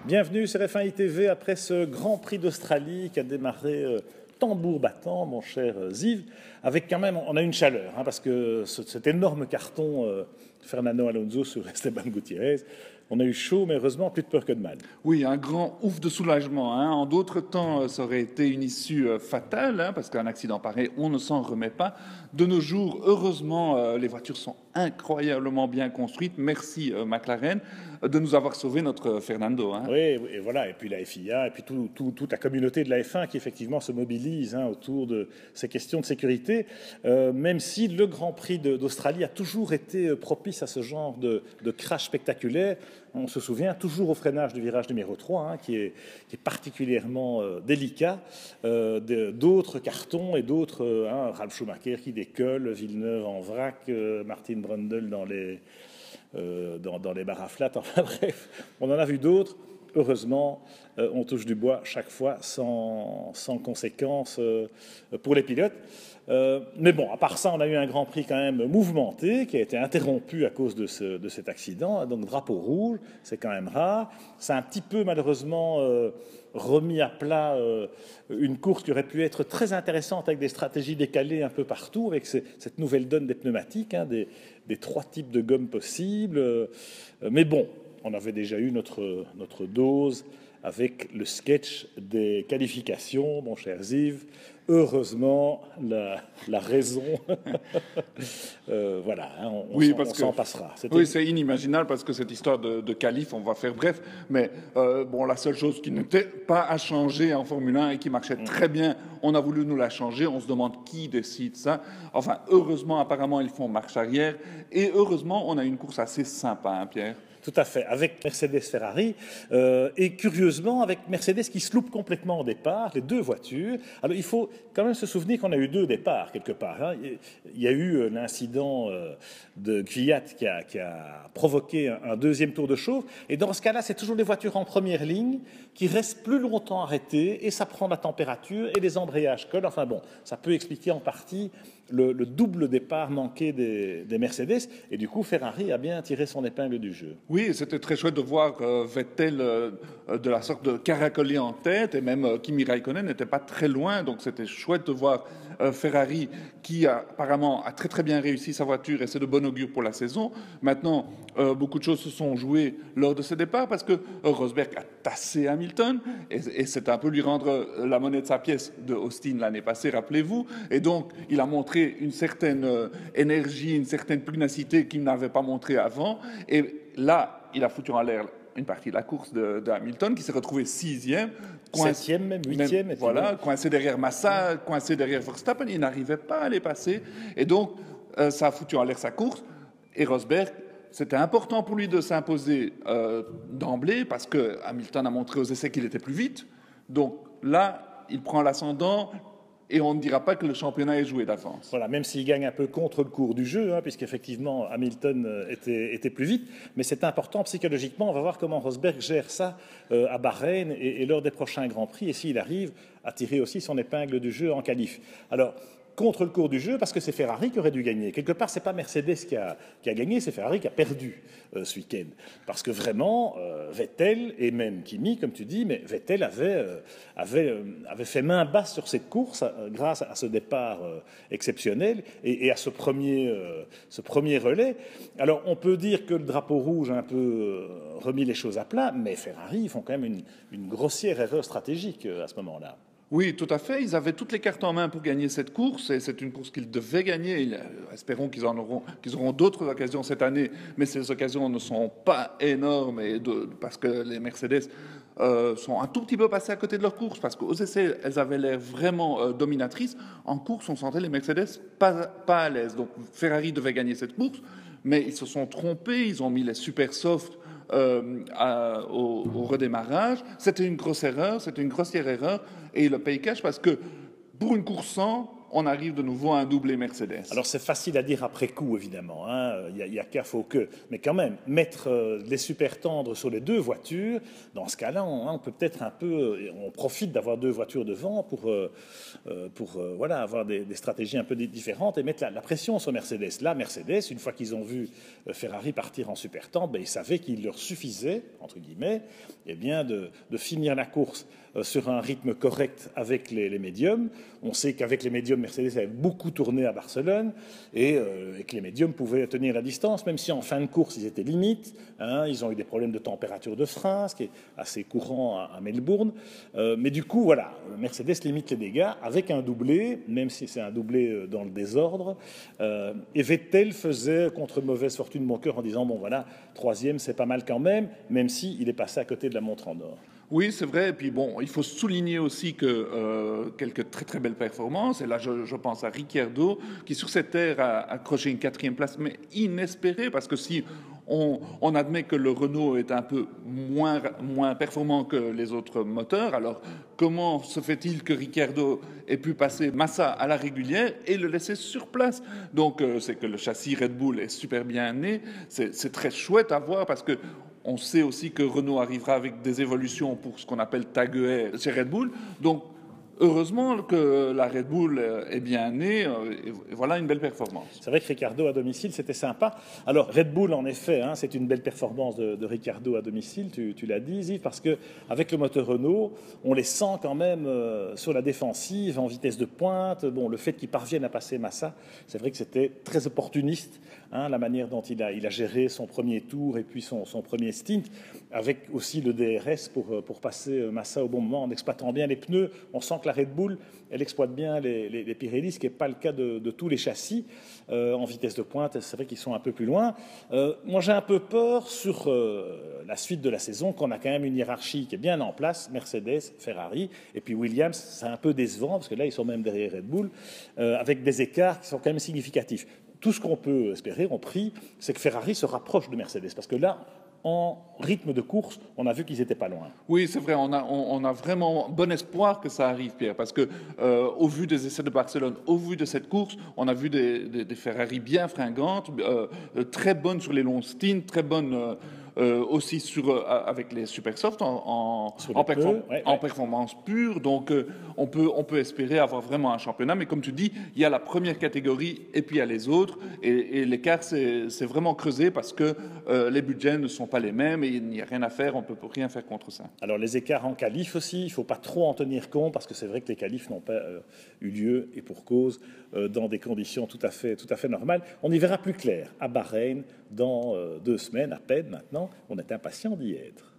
Bienvenue sur F1 ITV après ce Grand Prix d'Australie qui a démarré tambour battant, mon cher Ziv, avec quand même, on a une chaleur, parce que cet énorme carton Fernando Alonso sur Esteban Gutiérrez, on a eu chaud, mais heureusement, plus de peur que de mal. Oui, un grand ouf de soulagement. En d'autres temps, ça aurait été une issue fatale, parce qu'un accident pareil, on ne s'en remet pas. De nos jours, heureusement, les voitures sont incroyablement bien construites. Merci McLaren de nous avoir sauvé notre Fernando. Oui, et voilà, et puis la FIA, et puis toute la communauté de la F1 qui effectivement se mobilise autour de ces questions de sécurité, même si le Grand Prix d'Australie a toujours été propice à ce genre de crash spectaculaire. On se souvient toujours au freinage du virage numéro 3, qui est particulièrement délicat. D'autres cartons et d'autres, Ralf Schumacher qui décolle, Villeneuve en vrac, Martin Brundle dans les barres à flat. Enfin bref, on en a vu d'autres. Heureusement, on touche du bois chaque fois sans conséquences pour les pilotes. Mais bon, à part ça, on a eu un Grand Prix quand même mouvementé qui a été interrompu à cause de cet accident. Donc drapeau rouge, c'est quand même rare. C'est un petit peu malheureusement remis à plat une course qui aurait pu être très intéressante avec des stratégies décalées un peu partout, avec cette nouvelle donne des pneumatiques, des 3 types de gommes possibles. Mais bon, on avait déjà eu notre dose avec le sketch des qualifications, mon cher Ziv. Heureusement, la raison, voilà, on s'en passera. Oui, c'est inimaginable parce que cette histoire de qualif, on va faire bref, mais la seule chose qui n'était pas à changer en Formule 1 et qui marchait très bien, on a voulu nous la changer, on se demande qui décide ça. Enfin, heureusement, apparemment, ils font marche arrière et heureusement, on a une course assez sympa, Pierre. Tout à fait, avec Mercedes-Ferrari, et curieusement avec Mercedes qui se loupe complètement au départ, les deux voitures. Alors il faut quand même se souvenir qu'on a eu 2 départs quelque part. Il y a eu l'incident de Kvyat qui a provoqué un 2e tour de chauffe, et dans ce cas-là, c'est toujours les voitures en première ligne qui restent plus longtemps arrêtées, et ça prend la température, et les embrayages collent. Enfin bon, ça peut expliquer en partie le double départ manqué des Mercedes, et du coup Ferrari a bien tiré son épingle du jeu. Oui, c'était très chouette de voir Vettel de la sorte de caracoler en tête, et même Kimi Raikkonen n'était pas très loin, donc c'était chouette de voir Ferrari qui apparemment a très très bien réussi sa voiture, et c'est de bon augure pour la saison. Maintenant, beaucoup de choses se sont jouées lors de ce départ parce que Rosberg a tassé Hamilton, et c'est un peu lui rendre la monnaie de sa pièce de Austin l'année passée, rappelez-vous, et donc il a montré une certaine énergie, une certaine pugnacité qu'il n'avait pas montré avant, et là, il a foutu en l'air une partie de la course de Hamilton, qui s'est retrouvé 6e. 7e, même 8e. Voilà, coincé derrière Massa, coincé derrière Verstappen, il n'arrivait pas à les passer. Et donc, ça a foutu en l'air sa course. Et Rosberg, c'était important pour lui de s'imposer d'emblée, parce que Hamilton a montré aux essais qu'il était plus vite. Donc là, il prend l'ascendant. Et on ne dira pas que le championnat est joué d'avance. Voilà, même s'il gagne un peu contre le cours du jeu, puisqu'effectivement Hamilton était plus vite. Mais c'est important psychologiquement. On va voir comment Rosberg gère ça à Bahreïn et lors des prochains Grands Prix. Et s'il arrive à tirer aussi son épingle du jeu en qualif. Alors, contre le cours du jeu, parce que c'est Ferrari qui aurait dû gagner. Quelque part, ce n'est pas Mercedes qui a gagné, c'est Ferrari qui a perdu ce week-end. Parce que vraiment, Vettel et même Kimi, comme tu dis, mais Vettel avait fait main basse sur cette course grâce à ce départ exceptionnel et à ce premier relais. Alors, on peut dire que le drapeau rouge a un peu remis les choses à plat, mais Ferrari, ils font quand même une grossière erreur stratégique à ce moment-là. Oui, tout à fait. Ils avaient toutes les cartes en main pour gagner cette course, et c'est une course qu'ils devaient gagner. Espérons qu'ils auront d'autres occasions cette année, mais ces occasions ne sont pas énormes, parce que les Mercedes sont un tout petit peu passés à côté de leur course, parce qu'aux essais, elles avaient l'air vraiment dominatrices. En course, on sentait les Mercedes pas à l'aise. Donc Ferrari devait gagner cette course, mais ils se sont trompés. Ils ont mis les super soft au redémarrage. C'était une grosse erreur, c'était une grossière erreur, et il le paye cash parce que pour une course 100, on arrive de nouveau à un doublé Mercedes. Alors c'est facile à dire après coup, évidemment, hein. Il y a qu'à faut que. Mais quand même, mettre les super tendres sur les deux voitures, dans ce cas-là, on peut peut-être un peu, on profite d'avoir deux voitures devant pour voilà, avoir des stratégies un peu différentes et mettre la pression sur Mercedes. Là, Mercedes, une fois qu'ils ont vu Ferrari partir en super tendre, ben, ils savaient qu'il leur suffisait, entre guillemets, eh bien, de finir la course sur un rythme correct avec les médiums. On sait qu'avec les médiums, Mercedes avait beaucoup tourné à Barcelone et que les médiums pouvaient tenir la distance, même si en fin de course, ils étaient limites. Hein, ils ont eu des problèmes de température de frein, ce qui est assez courant à Melbourne. Mais du coup, voilà, Mercedes limite les dégâts avec un doublé, même si c'est un doublé dans le désordre. Et Vettel faisait, contre mauvaise fortune mon cœur, en disant, bon voilà, troisième, c'est pas mal quand même s'il est passé à côté de la montre en or. Oui, c'est vrai. Et puis bon, il faut souligner aussi que quelques très très belles performances. Et là, je pense à Ricciardo, qui sur cette aire a accroché une 4e place, mais inespérée, parce que si on admet que le Renault est un peu moins performant que les autres moteurs, alors comment se fait-il que Ricciardo ait pu passer Massa à la régulière et le laisser sur place? Donc c'est que le châssis Red Bull est super bien né. C'est très chouette à voir parce que on sait aussi que Renault arrivera avec des évolutions pour ce qu'on appelle Tag ER chez Red Bull. Donc, heureusement que la Red Bull est bien née, et voilà une belle performance. C'est vrai que Ricciardo à domicile, c'était sympa. Alors, Red Bull, en effet, hein, c'est une belle performance de Ricciardo à domicile, tu l'as dit, Yves, parce qu'avec le moteur Renault, on les sent quand même sur la défensive, en vitesse de pointe. Bon, le fait qu'ils parviennent à passer Massa, c'est vrai que c'était très opportuniste, hein, la manière dont il a géré son premier tour et puis son premier stint, avec aussi le DRS pour passer Massa au bon moment, en exploitant bien les pneus. On sent que la Red Bull, elle exploite bien les Pirelli, ce qui n'est pas le cas de tous les châssis en vitesse de pointe. C'est vrai qu'ils sont un peu plus loin. Moi, j'ai un peu peur sur la suite de la saison, qu'on a quand même une hiérarchie qui est bien en place, Mercedes, Ferrari, et puis Williams, c'est un peu décevant, parce que là, ils sont même derrière Red Bull, avec des écarts qui sont quand même significatifs. Tout ce qu'on peut espérer, on prie, c'est que Ferrari se rapproche de Mercedes, parce que là, en rythme de course, on a vu qu'ils n'étaient pas loin. Oui, c'est vrai, on a vraiment bon espoir que ça arrive, Pierre, parce que au vu des essais de Barcelone, au vu de cette course, on a vu des Ferrari bien fringantes, très bonnes sur les longs stints, très bonnes aussi avec les Supersoft en performance pure. Donc on peut espérer avoir vraiment un championnat, mais comme tu dis, il y a la première catégorie et puis il y a les autres, et l'écart c'est vraiment creusé parce que les budgets ne sont pas les mêmes et il n'y a rien à faire, on ne peut rien faire contre ça. Alors les écarts en qualif aussi, il ne faut pas trop en tenir compte parce que c'est vrai que les qualifs n'ont pas eu lieu et pour cause dans des conditions tout à fait normales. On y verra plus clair à Bahreïn dans 2 semaines à peine maintenant. On est impatient d'y être.